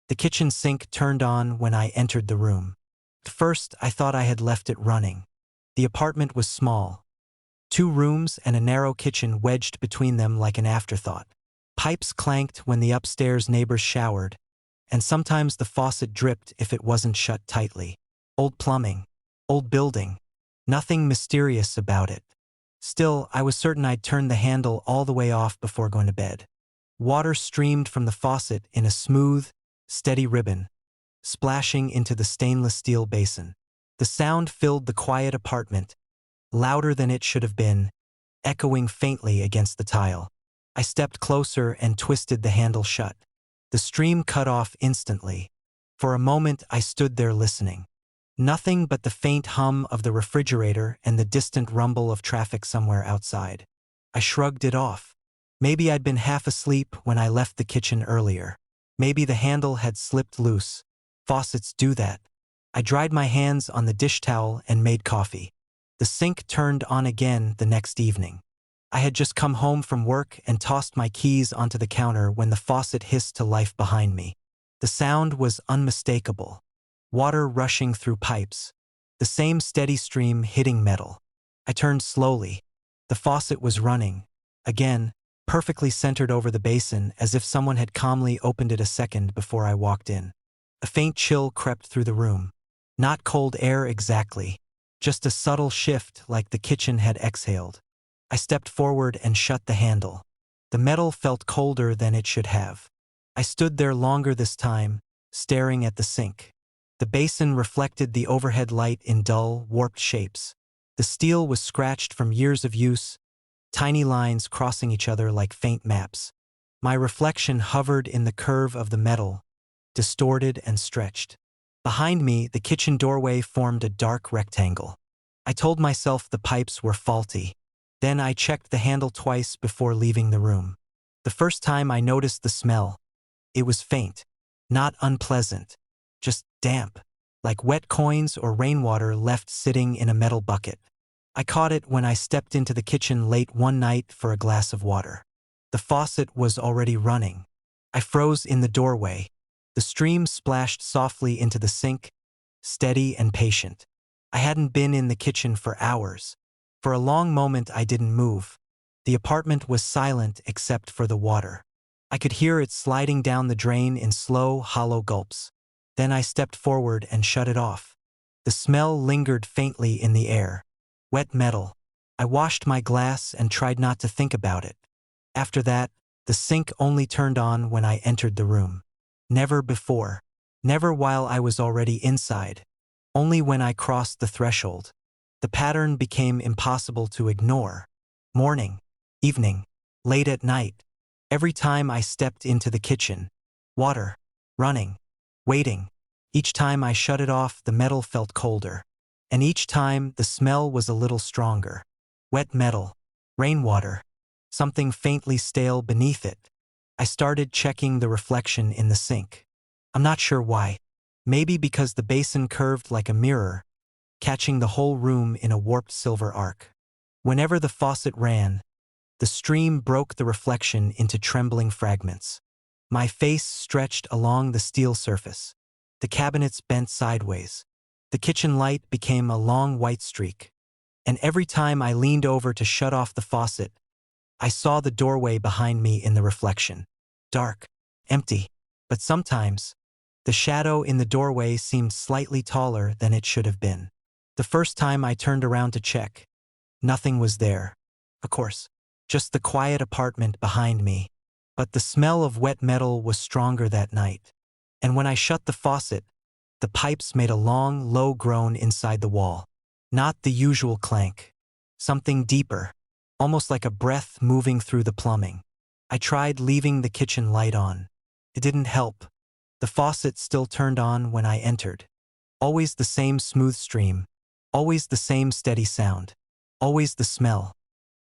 The kitchen sink turned on when I entered the room. At first, I thought I had left it running. The apartment was small. 2 rooms and a narrow kitchen wedged between them like an afterthought. Pipes clanked when the upstairs neighbors showered, and sometimes the faucet dripped if it wasn't shut tightly. Old plumbing. Old building. Nothing mysterious about it. Still, I was certain I'd turned the handle all the way off before going to bed. Water streamed from the faucet in a smooth, steady ribbon, splashing into the stainless steel basin. The sound filled the quiet apartment, louder than it should have been, echoing faintly against the tile. I stepped closer and twisted the handle shut. The stream cut off instantly. For a moment I stood there listening. Nothing but the faint hum of the refrigerator and the distant rumble of traffic somewhere outside. I shrugged it off. Maybe I'd been half asleep when I left the kitchen earlier. Maybe the handle had slipped loose. Faucets do that. I dried my hands on the dish towel and made coffee. The sink turned on again the next evening. I had just come home from work and tossed my keys onto the counter when the faucet hissed to life behind me. The sound was unmistakable. Water rushing through pipes. The same steady stream hitting metal. I turned slowly. The faucet was running. Again, perfectly centered over the basin, as if someone had calmly opened it a second before I walked in. A faint chill crept through the room. Not cold air exactly, just a subtle shift like the kitchen had exhaled. I stepped forward and shut the handle. The metal felt colder than it should have. I stood there longer this time, staring at the sink. The basin reflected the overhead light in dull, warped shapes. The steel was scratched from years of use, tiny lines crossing each other like faint maps. My reflection hovered in the curve of the metal, distorted and stretched. Behind me, the kitchen doorway formed a dark rectangle. I told myself the pipes were faulty. Then I checked the handle twice before leaving the room. The first time I noticed the smell. It was faint, not unpleasant, just damp, like wet coins or rainwater left sitting in a metal bucket. I caught it when I stepped into the kitchen late one night for a glass of water. The faucet was already running. I froze in the doorway. The stream splashed softly into the sink, steady and patient. I hadn't been in the kitchen for hours. For a long moment I didn't move. The apartment was silent except for the water. I could hear it sliding down the drain in slow, hollow gulps. Then I stepped forward and shut it off. The smell lingered faintly in the air. Wet metal. I washed my glass and tried not to think about it. After that, the sink only turned on when I entered the room. Never before. Never while I was already inside. Only when I crossed the threshold. The pattern became impossible to ignore. Morning, evening, late at night. Every time I stepped into the kitchen. Water. Running. Waiting. Each time I shut it off, the metal felt colder. And each time, the smell was a little stronger. Wet metal. Rainwater. Something faintly stale beneath it. I started checking the reflection in the sink. I'm not sure why. Maybe because the basin curved like a mirror, catching the whole room in a warped silver arc. Whenever the faucet ran, the stream broke the reflection into trembling fragments. My face stretched along the steel surface. The cabinets bent sideways. The kitchen light became a long white streak. And every time I leaned over to shut off the faucet, I saw the doorway behind me in the reflection. Dark, empty, but sometimes, the shadow in the doorway seemed slightly taller than it should have been. The first time I turned around to check, nothing was there. Of course, just the quiet apartment behind me. But the smell of wet metal was stronger that night. And when I shut the faucet, the pipes made a long, low groan inside the wall. Not the usual clank. Something deeper, almost like a breath moving through the plumbing. I tried leaving the kitchen light on. It didn't help. The faucet still turned on when I entered. Always the same smooth stream. Always the same steady sound. Always the smell.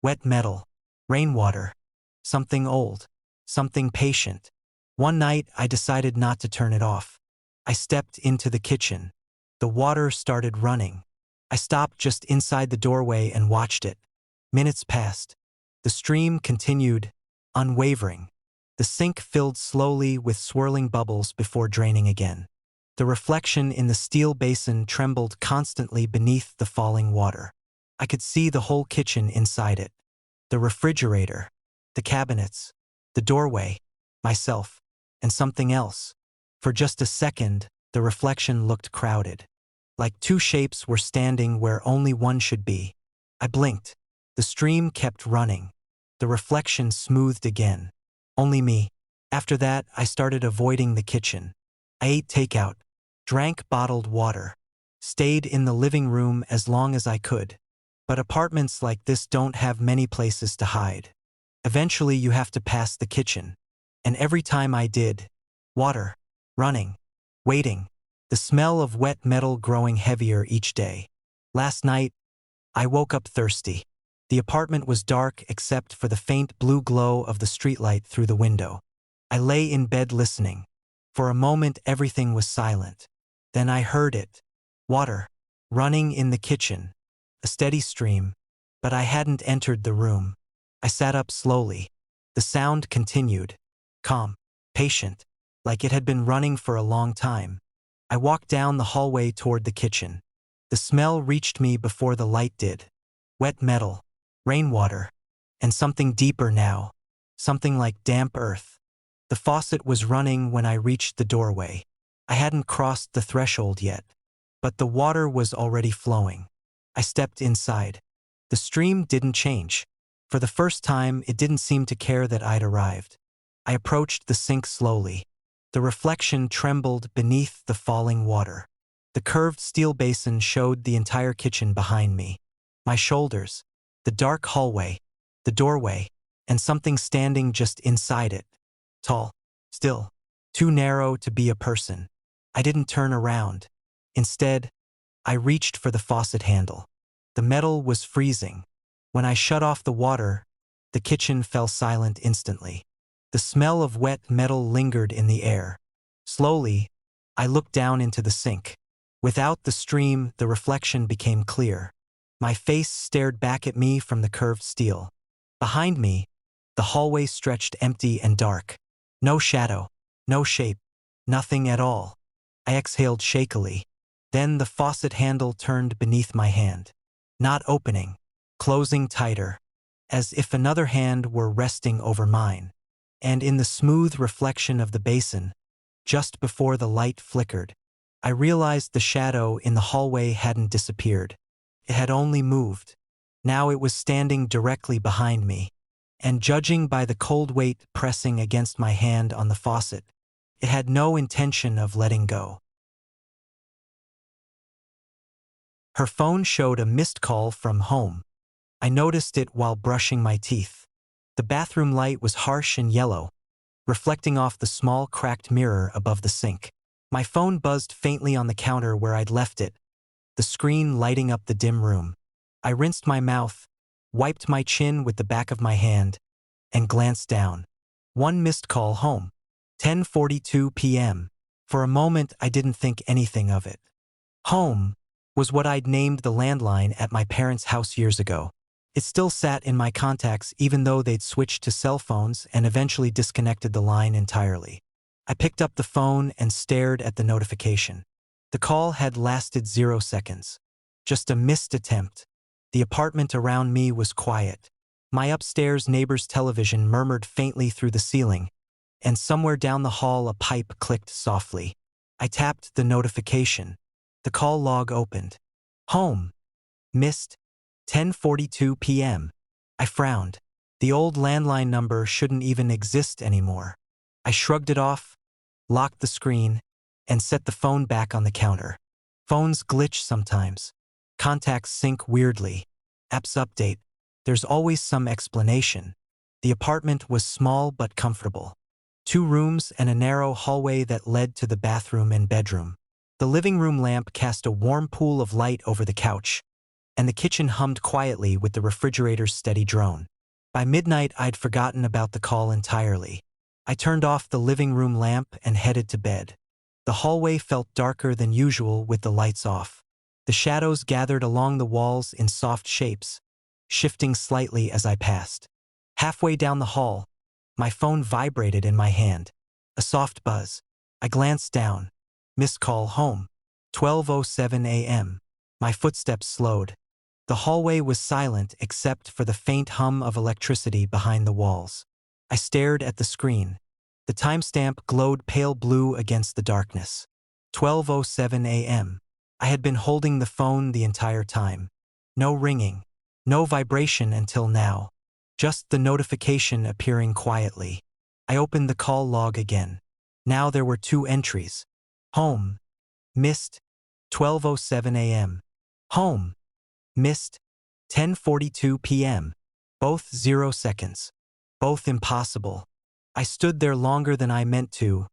Wet metal. Rainwater. Something old. Something patient. One night, I decided not to turn it off. I stepped into the kitchen. The water started running. I stopped just inside the doorway and watched it. Minutes passed. The stream continued, unwavering. The sink filled slowly with swirling bubbles before draining again. The reflection in the steel basin trembled constantly beneath the falling water. I could see the whole kitchen inside it. The refrigerator, the cabinets, the doorway, myself, and something else. For just a second, the reflection looked crowded. Like two shapes were standing where only one should be. I blinked. The stream kept running. The reflection smoothed again. Only me. After that, I started avoiding the kitchen. I ate takeout, drank bottled water, stayed in the living room as long as I could. But apartments like this don't have many places to hide. Eventually you have to pass the kitchen. And every time I did, water, running, waiting, the smell of wet metal growing heavier each day. Last night, I woke up thirsty. The apartment was dark except for the faint blue glow of the streetlight through the window. I lay in bed listening. For a moment everything was silent. Then I heard it. Water, running in the kitchen. A steady stream, but I hadn't entered the room. I sat up slowly. The sound continued. Calm, patient, like it had been running for a long time. I walked down the hallway toward the kitchen. The smell reached me before the light did. Wet metal, rainwater, and something deeper now, something like damp earth. The faucet was running when I reached the doorway. I hadn't crossed the threshold yet, but the water was already flowing. I stepped inside. The stream didn't change. For the first time, it didn't seem to care that I'd arrived. I approached the sink slowly. The reflection trembled beneath the falling water. The curved steel basin showed the entire kitchen behind me. My shoulders, the dark hallway, the doorway, and something standing just inside it. Tall, still, too narrow to be a person. I didn't turn around. Instead, I reached for the faucet handle. The metal was freezing. When I shut off the water, the kitchen fell silent instantly. The smell of wet metal lingered in the air. Slowly, I looked down into the sink. Without the stream, the reflection became clear. My face stared back at me from the curved steel. Behind me, the hallway stretched empty and dark. No shadow, no shape, nothing at all. I exhaled shakily. Then the faucet handle turned beneath my hand. Not opening, closing tighter, as if another hand were resting over mine. And in the smooth reflection of the basin, just before the light flickered, I realized the shadow in the hallway hadn't disappeared. It had only moved. Now it was standing directly behind me, and judging by the cold weight pressing against my hand on the faucet, it had no intention of letting go. Her phone showed a missed call from home. I noticed it while brushing my teeth. The bathroom light was harsh and yellow, reflecting off the small cracked mirror above the sink. My phone buzzed faintly on the counter where I'd left it, the screen lighting up the dim room. I rinsed my mouth, wiped my chin with the back of my hand, and glanced down. One missed call home. 10:42 p.m. For a moment, I didn't think anything of it. Home was what I'd named the landline at my parents' house years ago. It still sat in my contacts even though they'd switched to cell phones and eventually disconnected the line entirely. I picked up the phone and stared at the notification. The call had lasted 0 seconds. Just a missed attempt. The apartment around me was quiet. My upstairs neighbor's television murmured faintly through the ceiling, and somewhere down the hall a pipe clicked softly. I tapped the notification. The call log opened. Home. Missed. 10:42 p.m. I frowned. The old landline number shouldn't even exist anymore. I shrugged it off, locked the screen, and set the phone back on the counter. Phones glitch sometimes. Contacts sync weirdly. Apps update. There's always some explanation. The apartment was small but comfortable. 2 rooms and a narrow hallway that led to the bathroom and bedroom. The living room lamp cast a warm pool of light over the couch, and the kitchen hummed quietly with the refrigerator's steady drone. By midnight, I'd forgotten about the call entirely. I turned off the living room lamp and headed to bed. The hallway felt darker than usual with the lights off. The shadows gathered along the walls in soft shapes, shifting slightly as I passed. Halfway down the hall, My phone vibrated in my hand. A soft buzz. I glanced down. Missed call home. 12:07 a.m. My footsteps slowed. The hallway was silent except for the faint hum of electricity behind the walls. I stared at the screen. The timestamp glowed pale blue against the darkness. 12:07 a.m. I had been holding the phone the entire time. No ringing. No vibration until now. Just the notification appearing quietly. I opened the call log again. Now there were 2 entries. Home. Missed. 12:07 a.m. Home. Missed. 10:42 p.m. Both 0 seconds. Both impossible. I stood there longer than I meant to,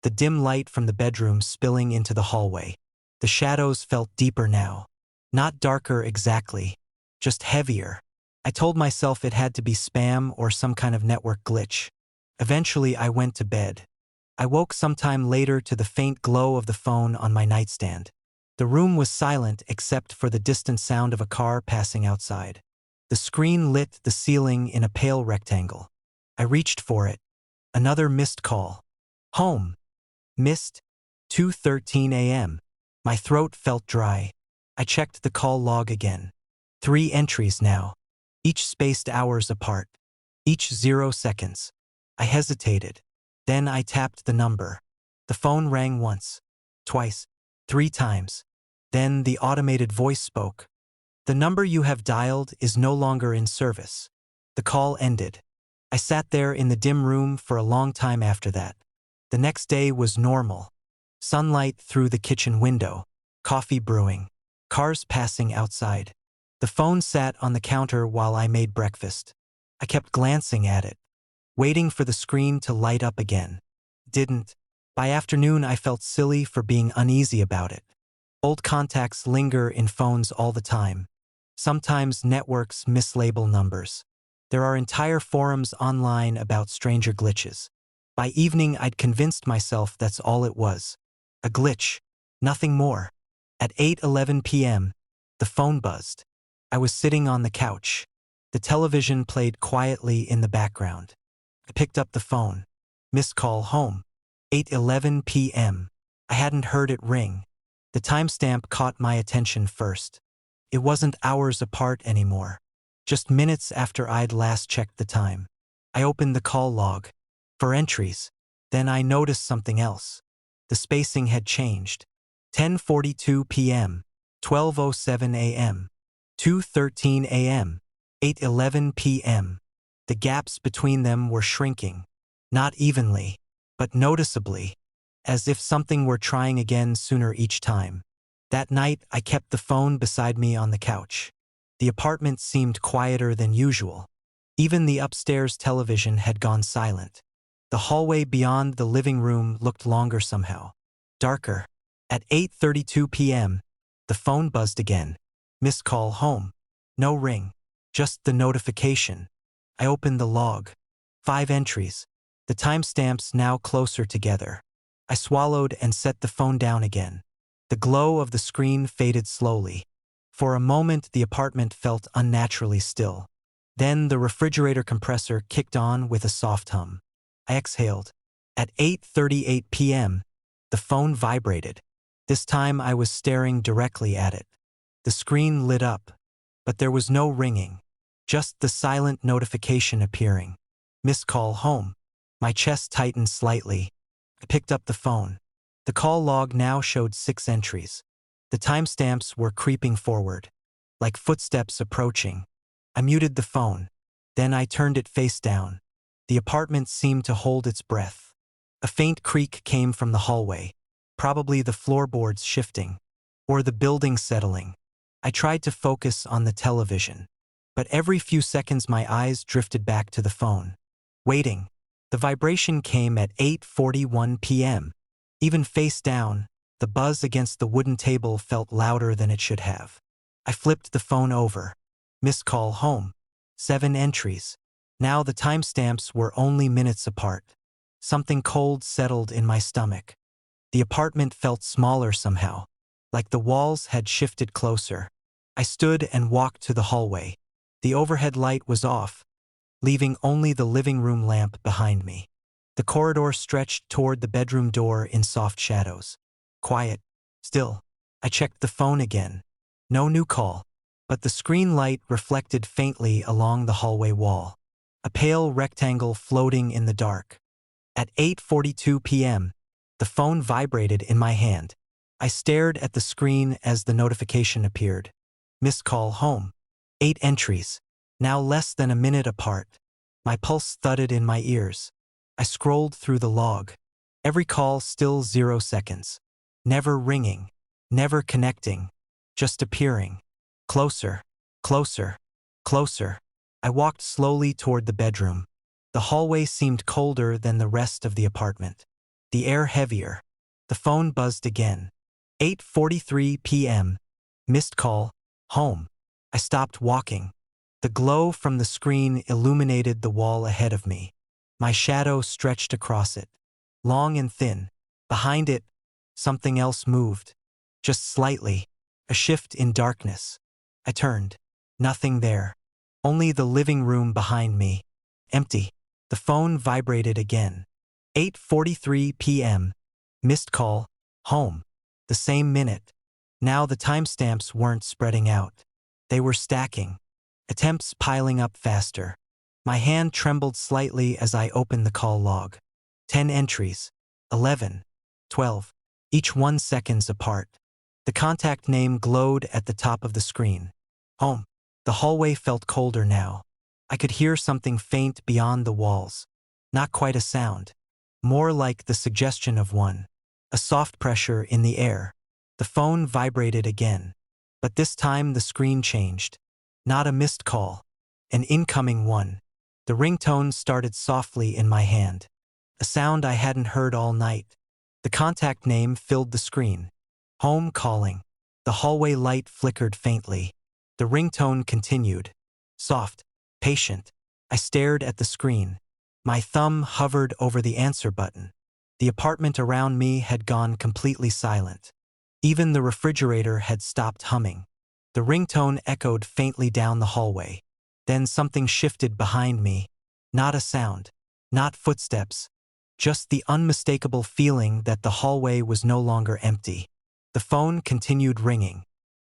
the dim light from the bedroom spilling into the hallway. The shadows felt deeper now. Not darker exactly, just heavier. I told myself it had to be spam or some kind of network glitch. Eventually, I went to bed. I woke sometime later to the faint glow of the phone on my nightstand. The room was silent except for the distant sound of a car passing outside. The screen lit the ceiling in a pale rectangle. I reached for it. Another missed call. Home. Missed. 2:13 a.m. My throat felt dry. I checked the call log again. 3 entries now. Each spaced hours apart. Each 0 seconds. I hesitated. Then I tapped the number. The phone rang once. Twice. 3 times. Then the automated voice spoke. The number you have dialed is no longer in service. The call ended. I sat there in the dim room for a long time after that. The next day was normal. Sunlight through the kitchen window. Coffee brewing. Cars passing outside. The phone sat on the counter while I made breakfast. I kept glancing at it, waiting for the screen to light up again. Didn't. By afternoon, I felt silly for being uneasy about it. Old contacts linger in phones all the time. Sometimes networks mislabel numbers. There are entire forums online about stranger glitches. By evening, I'd convinced myself that's all it was. A glitch. Nothing more. At 8:11 p.m., the phone buzzed. I was sitting on the couch. The television played quietly in the background. I picked up the phone. Missed call home. 8:11 p.m. I hadn't heard it ring. The timestamp caught my attention first. It wasn't hours apart anymore. Just minutes after I'd last checked the time. I opened the call log. For entries. Then I noticed something else. The spacing had changed. 10:42 p.m. 12:07 a.m. 2:13 a.m. 8:11 p.m. The gaps between them were shrinking. Not evenly, but noticeably, as if something were trying again sooner each time. That night, I kept the phone beside me on the couch. The apartment seemed quieter than usual. Even the upstairs television had gone silent. The hallway beyond the living room looked longer somehow. Darker. At 8:32 p.m., the phone buzzed again. Missed call home. No ring. Just the notification. I opened the log. 5 entries. The timestamps now closer together. I swallowed and set the phone down again. The glow of the screen faded slowly. For a moment, the apartment felt unnaturally still. Then the refrigerator compressor kicked on with a soft hum. I exhaled. At 8:38 p.m., the phone vibrated. This time I was staring directly at it. The screen lit up, but there was no ringing, just the silent notification appearing. Missed call home. My chest tightened slightly. I picked up the phone. The call log now showed 6 entries. The timestamps were creeping forward, like footsteps approaching. I muted the phone. Then I turned it face down. The apartment seemed to hold its breath. A faint creak came from the hallway, probably the floorboards shifting, or the building settling. I tried to focus on the television, but every few seconds my eyes drifted back to the phone. Waiting. The vibration came at 8:41 p.m. Even face down, the buzz against the wooden table felt louder than it should have. I flipped the phone over. Missed call home. 7 entries. Now the timestamps were only minutes apart. Something cold settled in my stomach. The apartment felt smaller somehow, like the walls had shifted closer. I stood and walked to the hallway. The overhead light was off, leaving only the living room lamp behind me. The corridor stretched toward the bedroom door in soft shadows. Quiet. Still. I checked the phone again. No new call, but the screen light reflected faintly along the hallway wall. A pale rectangle floating in the dark. At 8:42 p.m., the phone vibrated in my hand. I stared at the screen as the notification appeared. Missed call home. 8 entries. Now less than a minute apart. My pulse thudded in my ears. I scrolled through the log. Every call still 0 seconds. Never ringing. Never connecting. Just appearing. Closer. Closer. Closer. I walked slowly toward the bedroom. The hallway seemed colder than the rest of the apartment. The air heavier. The phone buzzed again. 8:43 p.m. Missed call. Home. I stopped walking. The glow from the screen illuminated the wall ahead of me. My shadow stretched across it. Long and thin. Behind it, something else moved. Just slightly. A shift in darkness. I turned. Nothing there. Only the living room behind me. Empty. The phone vibrated again. 8:43 p.m. Missed call. Home. The same minute. Now the timestamps weren't spreading out. They were stacking. Attempts piling up faster. My hand trembled slightly as I opened the call log. 10 entries. 11. 12. Each 1 seconds apart. The contact name glowed at the top of the screen. Home. The hallway felt colder now. I could hear something faint beyond the walls. Not quite a sound. More like the suggestion of one. A soft pressure in the air. The phone vibrated again. But this time the screen changed. Not a missed call. An incoming one. The ringtone started softly in my hand. A sound I hadn't heard all night. The contact name filled the screen. Home calling. The hallway light flickered faintly. The ringtone continued. Soft. Patient. I stared at the screen. My thumb hovered over the answer button. The apartment around me had gone completely silent. Even the refrigerator had stopped humming. The ringtone echoed faintly down the hallway. Then something shifted behind me. Not a sound. Not footsteps. Just the unmistakable feeling that the hallway was no longer empty. The phone continued ringing.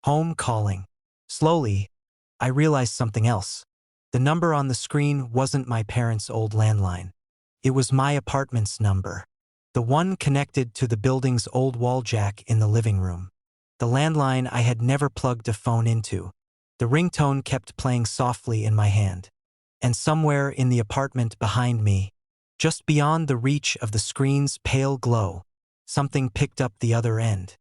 Home calling. Slowly, I realized something else. The number on the screen wasn't my parents' old landline. It was my apartment's number. The one connected to the building's old wall jack in the living room. The landline I had never plugged a phone into. The ringtone kept playing softly in my hand. And somewhere in the apartment behind me, just beyond the reach of the screen's pale glow, something picked up the other end.